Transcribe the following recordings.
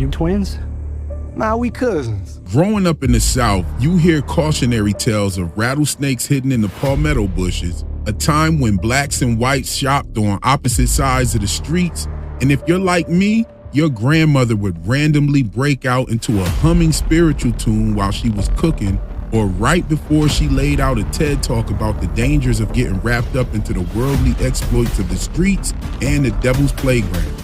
You twins? Nah, we cousins. Growing up in the South, you hear cautionary tales of rattlesnakes hidden in the palmetto bushes, a time when blacks and whites shopped on opposite sides of the streets, and if you're like me, your grandmother would randomly break out into a humming spiritual tune while she was cooking, or right before she laid out a TED talk about the dangers of getting wrapped up into the worldly exploits of the streets and the devil's playground.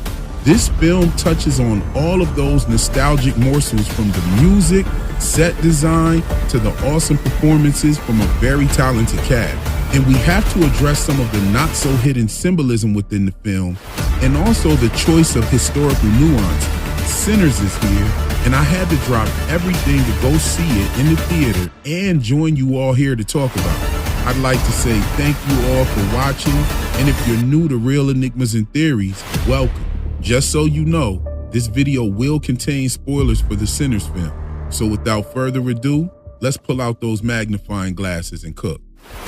This film touches on all of those nostalgic morsels, from the music, set design, to the awesome performances from a very talented cast. And we have to address some of the not so hidden symbolism within the film, and also the choice of historical nuance. Sinners is here, and I had to drop everything to go see it in the theater and join you all here to talk about it. I'd like to say thank you all for watching, and if you're new to Real Enigmas and Theories, welcome. Just so you know, this video will contain spoilers for the Sinners film. So without further ado, let's pull out those magnifying glasses and cook.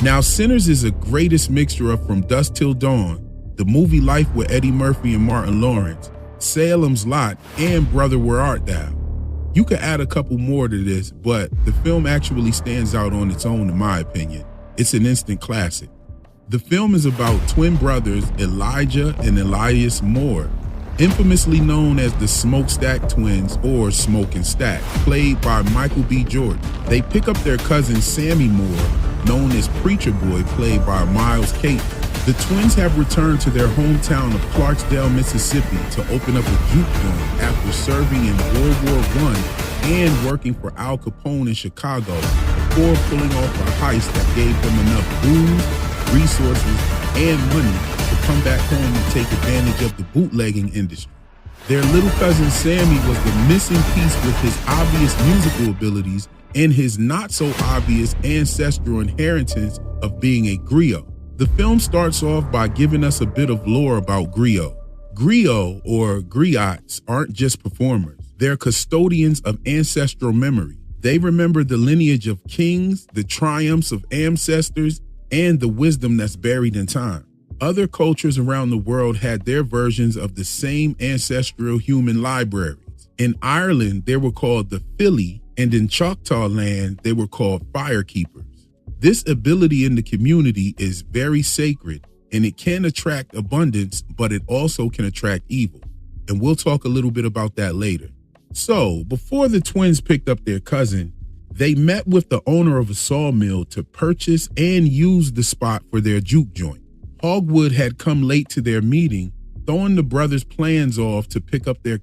Now, Sinners is a greatest mixture of From Dusk Till Dawn, The Movie Life with Eddie Murphy and Martin Lawrence, Salem's Lot, and Brother Where Art Thou. You could add a couple more to this, but the film actually stands out on its own in my opinion. It's an instant classic. The film is about twin brothers Elijah and Elias Moore, infamously known as the Smokestack Twins, or Smoke and Stack, played by Michael B. Jordan. They pick up their cousin Sammy Moore, known as Preacher Boy, played by Miles Caton. The twins have returned to their hometown of Clarksdale, Mississippi to open up a juke joint after serving in World War I and working for Al Capone in Chicago before pulling off a heist that gave them enough booze, resources, and money to come back home and take advantage of the bootlegging industry. Their little cousin Sammy was the missing piece with his obvious musical abilities and his not so obvious ancestral inheritance of being a griot. The film starts off by giving us a bit of lore about griot. Griot, or griots, aren't just performers. They're custodians of ancestral memory. They remember the lineage of kings, the triumphs of ancestors, and the wisdom that's buried in time. Other cultures around the world had their versions of the same ancestral human libraries. In Ireland, they were called the Fili, and in Choctaw land, they were called firekeepers. This ability in the community is very sacred, and it can attract abundance, but it also can attract evil. And we'll talk a little bit about that later. So, before the twins picked up their cousin, they met with the owner of a sawmill to purchase and use the spot for their juke joint. Hogwood had come late to their meeting, throwing the brothers' plans off to pick up their